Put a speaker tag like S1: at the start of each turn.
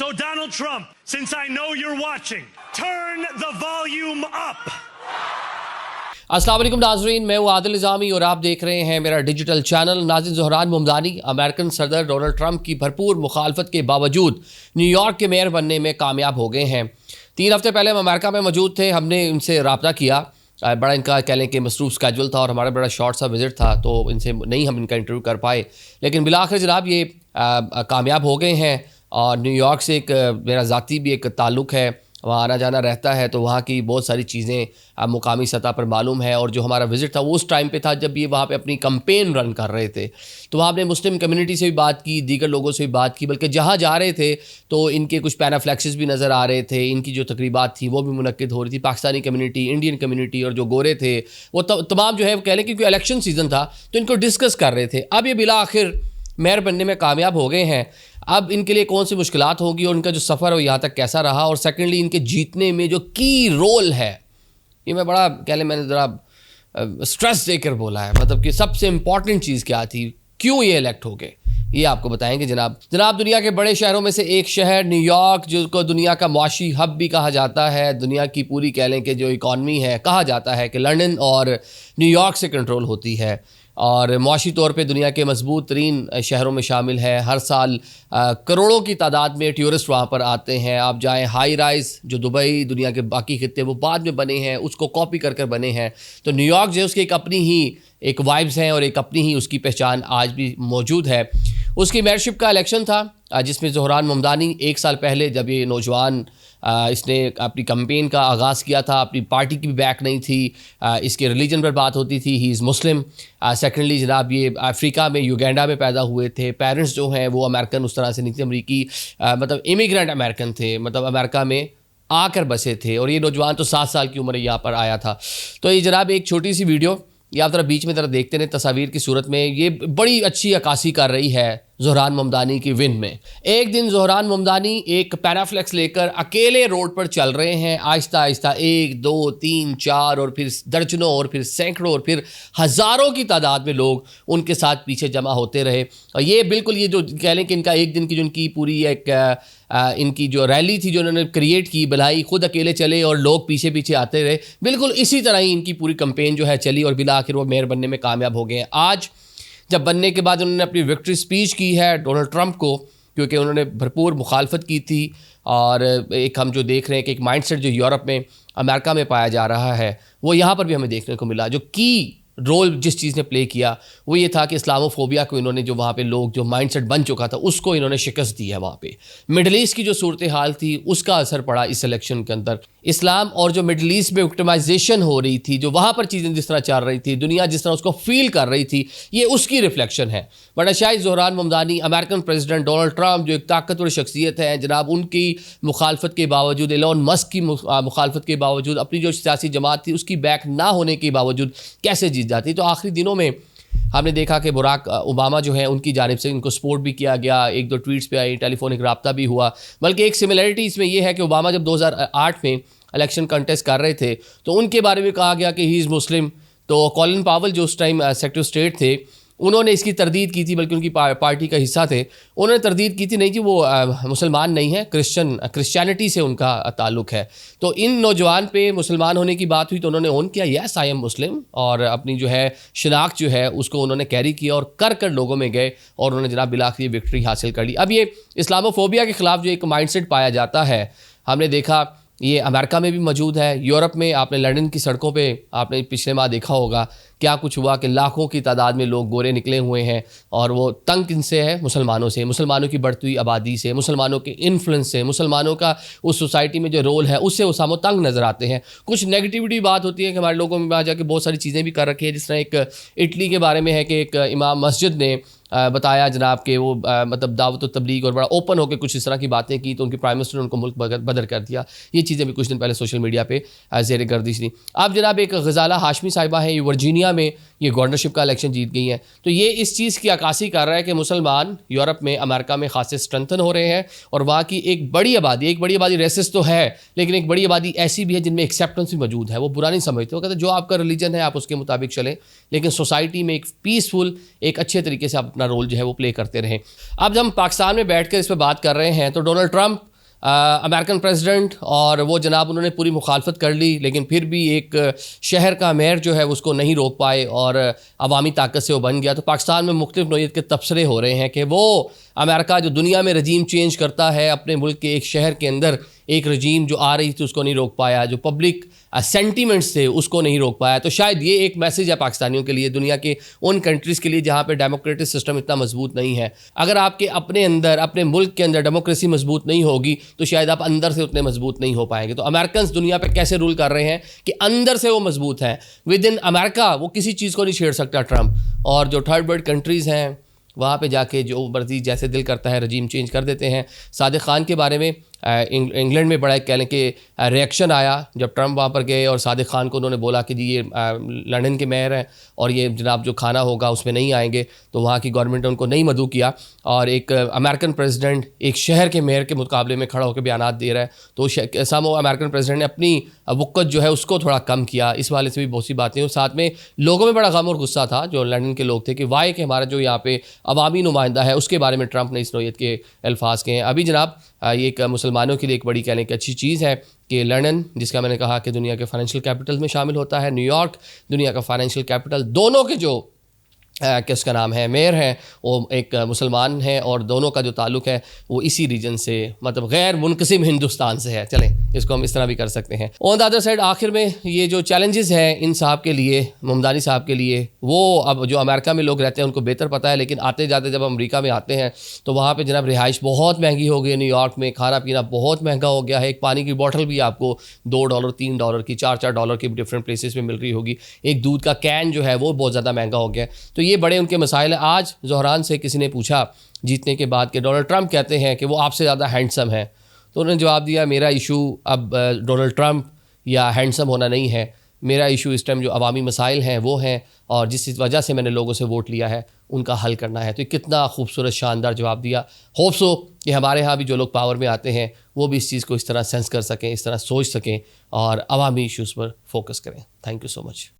S1: So Donald Trump, since I know you're watching, turn the volume up.
S2: अस्सलाम वालेकुम नाज़रीन, मैं हूँ आदिल निज़ामी और आप देख रहे हैं मेरा डिजिटल चैनल। नाज़रीन, ज़ोहरान ममदानी अमेरिकन सदर डोनाल्ड ट्रंप की भरपूर मुखालफत के बावजूद न्यूयॉर्क के मेयर बनने में कामयाब हो गए हैं। 3 हफ्ते पहले हम अमेरिका में मौजूद थे, हमने इनसे रब्ता किया। बड़ा इनका कह लें कि मसरूफ़ स्केजुअल था और हमारा बड़ा शॉर्ट सा विज़िट था, तो इनसे नहीं हम इनका इंटरव्यू कर पाए। लेकिन बिलाखिर जनाब ये कामयाब हो गए हैं और न्यूयॉर्क से एक मेरा ज़ाती भी एक ताल्लुक़ है, वहाँ आना जाना रहता है, तो वहाँ की बहुत सारी चीज़ें मुकामी सतह पर मालूम है। और जो हमारा विज़िट था वो उस टाइम पे था जब ये वहाँ पे अपनी कैंपेन रन कर रहे थे, तो वहाँ अपने मुस्लिम कम्युनिटी से भी बात की, दीगर लोगों से भी बात की, बल्कि जहाँ जा रहे थे तो इनके कुछ पैनाफ्लेक्सेस भी नज़र आ रहे थे। इनकी जो तकरीबात थी वो भी मुनक्किद हो रही थी। पाकिस्तानी कम्युनिटी, इंडियन कम्युनिटी और जो गोरे थे वो तमाम जो है कह लें, क्योंकि इलेक्शन सीज़न था तो इनको डिस्कस कर रहे थे। अब ये बिला आखिर मेयर बनने में कामयाब हो गए हैं। अब इनके लिए कौन सी मुश्किलात होगी और इनका जो सफ़र है वो यहाँ तक कैसा रहा, और सेकेंडली इनके जीतने में जो की रोल है, ये मैं बड़ा कह लें मैंने ज़रा स्ट्रेस देकर बोला है, मतलब कि सबसे इम्पॉर्टेंट चीज़ क्या थी, क्यों ये इलेक्ट हो गए, ये आपको बताएंगे जनाब। दुनिया के बड़े शहरों में से एक शहर न्यूयॉर्क, जिसको दुनिया का मुआशी हब भी कहा जाता है, दुनिया की पूरी कह लें कि जो इकॉनमी है, कहा जाता है कि लंदन और न्यूयॉर्क से कंट्रोल होती है और मुआशी तौर पे दुनिया के मजबूत तरीन शहरों में शामिल है। हर साल करोड़ों की तादाद में टूरिस्ट वहाँ पर आते हैं। आप जाएँ, हाई राइज़ जो दुबई, दुनिया के बाकी खित्ते वो बाद में बने हैं, उसको कॉपी कर कर बने हैं। तो न्यूयॉर्क जो है उसकी एक अपनी ही एक वाइब्स हैं और एक अपनी ही उसकी पहचान आज भी मौजूद है। उसकी मेयरशिप का इलेक्शन था जिसमें ज़ोहरान ममदानी 1 साल पहले जब ये नौजवान इसने अपनी कैंपेन का आगाज़ किया था, अपनी पार्टी की भी बैक नहीं थी, इसके रिलीजन पर बात होती थी, ही इज़ मुस्लिम। सेकेंडली जनाब ये अफ्रीका में युगांडा में पैदा हुए थे। पेरेंट्स जो हैं वो अमेरिकन उस तरह से नहीं थे, अमरीकी मतलब इमिग्रेंट अमेरिकन थे, मतलब अमेरिका में आकर बसे थे। और ये नौजवान तो 7 साल की उम्र यहाँ पर आया था। तो ये जनाब एक छोटी सी वीडियो या आप ज़रा बीच में ज़रा देखते रहे तस्वीर की सूरत में, ये बड़ी अच्छी अक्कासी कर रही है ज़ोहरान ममदानी की विन में। एक दिन ज़ोहरान ममदानी एक पैनाफ्लेक्स लेकर अकेले रोड पर चल रहे हैं, आहिस्ता आहिस्ता 1 2 3 4 और फिर दर्जनों और फिर सैकड़ों और फिर हज़ारों की तादाद में लोग उनके साथ पीछे जमा होते रहे। और ये बिल्कुल ये जो कह लें कि इनका एक दिन की जो इनकी पूरी एक इनकी जो रैली थी जो उन्होंने क्रिएट की, भलाई खुद अकेले चले और लोग पीछे पीछे आते रहे, बिल्कुल इसी तरह ही इनकी पूरी कैंपेन जो है चली और बिला आखिर वो मेयर बनने में कामयाब हो गए हैं। आज जब बनने के बाद उन्होंने अपनी विक्ट्री स्पीच की है डोनाल्ड ट्रंप को, क्योंकि उन्होंने भरपूर मुखालफत की थी। और एक हम जो देख रहे हैं कि एक माइंडसेट जो यूरोप में, अमेरिका में पाया जा रहा है, वो यहाँ पर भी हमें देखने को मिला। जो की रोल जिस चीज़ ने प्ले किया वो ये था कि इस्लामोफोबिया को इन्होंने, जो वहाँ पे लोग जो माइंडसेट बन चुका था उसको इन्होंने शिकस्त दी है। वहाँ पे मिडल ईस्ट की जो सूरत हाल थी उसका असर पड़ा इस इलेक्शन के अंदर। इस्लाम और जो मिडल ईस्ट में विक्टिमाइजेशन हो रही थी, जो वहाँ पर चीज़ें जिस तरह चल रही थी, दुनिया जिस तरह उसको फील कर रही थी, ये उसकी रिफ्लेक्शन है। बड़ा शायद Zohran Mamdani American president Donald Trump जो एक ताकतवर शख्सियत है जनाब, उनकी मुखालफत के बावजूद, एलोन मस्क की मुखालफत के बावजूद, अपनी जो सियासी जमात थी उसकी बैक ना होने के बावजूद कैसे जीत जाती। तो आखिरी दिनों में हमने देखा कि बराक ओबामा जो है उनकी जानिब से इनको सपोर्ट भी किया गया, 1-2 ट्वीट्स पे आई, टेलीफोनिक रब्ता भी हुआ। बल्कि एक सिमिलरिटी इसमें यह है कि ओबामा जब 2008 में इलेक्शन कंटेस्ट कर रहे थे तो उनके बारे में कहा गया कि ही इज़ मुस्लिम। तो कॉलिन पावल जो उस टाइम सेक्रेटरी स्टेट थे, उन्होंने इसकी तरदीद की थी, बल्कि उनकी पार्टी का हिस्सा थे, उन्होंने तरदीद की थी नहीं कि वो मुसलमान नहीं है, क्रिश्चियनिटी से उनका ताल्लुक़ है। तो इन नौजवान पे मुसलमान होने की बात हुई तो उन्होंने ओन किया, यस आई एम मुस्लिम, और अपनी जो है शिनाख्त जो है उसको उन्होंने कैरी किया और कर लोगों में गए और उन्होंने जनाब बिलाखिर विक्ट्री हासिल कर ली। अब ये इस्लामोफोबिया के ख़िलाफ़ जो एक माइंडसेट पाया जाता है, हमने देखा ये अमेरिका में भी मौजूद है, यूरोप में। आपने लंदन की सड़कों पे आपने पिछले माह देखा होगा क्या कुछ हुआ कि लाखों की तादाद में लोग गोरे निकले हुए हैं और वो तंग किनसे है, मुसलमानों से, मुसलमानों की बढ़ती हुई आबादी से, मुसलमानों के इन्फ्लुएंस से, मुसलमानों का उस सोसाइटी में जो रोल है उससे वो सामो तंग नज़र आते हैं। कुछ नेगेटिविटी बात होती है कि हमारे लोगों में आ जाके बहुत सारी चीज़ें भी कर रखी है, जिस तरह एक इटली के बारे में है कि एक इमाम मस्जिद ने बताया जनाब कि वो मतलब दावत और तबलीग और बड़ा ओपन होकर कुछ इस तरह की बातें की तो उनके प्राइम मिनिस्टर ने उनको मुल्क बदर कर दिया। ये चीज़ें भी कुछ दिन पहले सोशल मीडिया पे ज़ेर गर्दिश थी। अब जनाब एक गज़ाला हाशमी साहिबा हैं, ये वर्जीनिया में ये गवर्नरशिप का इलेक्शन जीत गई हैं। तो ये इस चीज़ की अक्कासी कर रहा है कि मुसलमान यूरोप में, अमेरिका में खासे स्ट्रेंथन हो रहे हैं और वहाँ की एक बड़ी आबादी रेसिस्ट तो है, लेकिन एक बड़ी आबादी ऐसी भी है जिनमें एक्सेप्टेंस भी मौजूद है। वो बुरा नहीं समझते, वो कहते हैं जो आपका रिलीजन है आप उसके मुताबिक चलें, लेकिन सोसाइटी में एक पीसफुल, एक अच्छे तरीके से आप अपना रोल जो है वो प्ले करते रहें। अब जब हम पाकिस्तान में बैठ कर इस पर बात कर रहे हैं तो डोनाल्ड ट्रंप अमेरिकन प्रेसिडेंट और वो जनाब उन्होंने पूरी मुखालफत कर ली, लेकिन फिर भी एक शहर का मेयर जो है उसको नहीं रोक पाए और अवामी ताकत से वो बन गया। तो पाकिस्तान में मुख्तलिफ नौइयत के तबसरे हो रहे हैं कि वो अमेरिका जो दुनिया में रजीम चेंज करता है, अपने मुल्क के एक शहर के अंदर एक रजीम जो आ रही थी उसको नहीं रोक पाया, जो पब्लिक सेंटीमेंट्स थे उसको नहीं रोक पाया। तो शायद ये एक मैसेज है पाकिस्तानियों के लिए, दुनिया के उन कंट्रीज़ के लिए जहाँ पे डेमोक्रेटिक सिस्टम इतना मजबूत नहीं है। अगर आपके अपने अंदर, अपने मुल्क के अंदर डेमोक्रेसी मजबूत नहीं होगी तो शायद आप अंदर से उतने मजबूत नहीं हो पाएंगे। तो अमेरिकन दुनिया पे कैसे रूल कर रहे हैं कि अंदर से वो मजबूत हैं, विद इन अमेरिका वो किसी चीज़ को नहीं छेड़ सकता ट्रम्प। और जो थर्ड वर्ल्ड कंट्रीज़ हैं वहाँ पे जाके जो मर्जी जैसे दिल करता है रजीम चेंज कर देते हैं। सादिक खान के बारे में इंग्लैंड में बड़ा कह लें कि रिएक्शन आया जब ट्रम्प वहाँ पर गए और सादिक खान को उन्होंने बोला कि जी ये लंदन के मेयर हैं और ये जनाब जो खाना होगा उसमें नहीं आएंगे, तो वहाँ की गवर्नमेंट ने उनको नहीं मदऊ किया। और एक अमेरिकन प्रेसिडेंट एक शहर के मेयर के मुकाबले में खड़ा होकर बयानात दे रहा है, तो सामो अमेरिकन प्रेसिडेंट ने अपनी वक़्त जो है उसको थोड़ा कम किया। इस वाले से भी बहुत सी बातें, और साथ में लोगों में बड़ा गम और गुस्सा था जो लंदन के लोग थे कि वाई कि हमारा जो यहाँ पे अवामी नुमाइंदा है उसके बारे में ट्रम्प ने इस नौइयत के अल्फाज के हैं। अभी जनाब ये एक मुसलमानों के लिए एक बड़ी कहने की अच्छी चीज़ है कि लंदन, जिसका मैंने कहा कि दुनिया के फाइनेंशियल कैपिटल में शामिल होता है, न्यूयॉर्क दुनिया का फाइनेंशियल कैपिटल, दोनों के जो किसका नाम है मेयर हैं वो एक मुसलमान है और दोनों का जो ताल्लुक़ है वो इसी रीजन से, मतलब गैर मुनक़सिम हिंदुस्तान से है। चलें इसको हम इस तरह भी कर सकते हैं। ऑन द अदर साइड आखिर में ये जो चैलेंजेस हैं इन साहब के लिए, ममदानी साहब के लिए, वो अब जो अमेरिका में लोग रहते हैं उनको बेहतर पता है, लेकिन आते जाते जब अमेरिका में आते हैं तो वहाँ पर जनाब रिहाइश बहुत महंगी हो गई है। न्यूयॉर्क में खाना पीना बहुत महंगा हो गया है। एक पानी की बॉटल भी आपको $2 $3 की, $4 की डिफरेंट प्लेसेस में मिल रही होगी। एक दूध का कैन जो है वो बहुत ज़्यादा महंगा हो गया है। तो ये बड़े उनके मसाइल हैं। आज ज़ोहरान से किसी ने पूछा जीतने के बाद कि डोनाल्ड ट्रंप कहते हैं कि वो आपसे ज़्यादा हैंडसम है, तो उन्होंने जवाब दिया मेरा इशू अब डोनाल्ड ट्रंप या हैंडसम होना नहीं है, मेरा इशू इस टाइम जो अवामी मसाइल हैं वो हैं और जिस वजह से मैंने लोगों से वोट लिया है उनका हल करना है। तो कितना खूबसूरत शानदार जवाब दिया। होप्स हो कि हमारे यहाँ भी जो लोग पावर में आते हैं वो भी इस चीज़ को इस तरह सेंस कर सकें, इस तरह सोच सकें और अवामी इशूज़ पर फोकस करें। Thank you so much.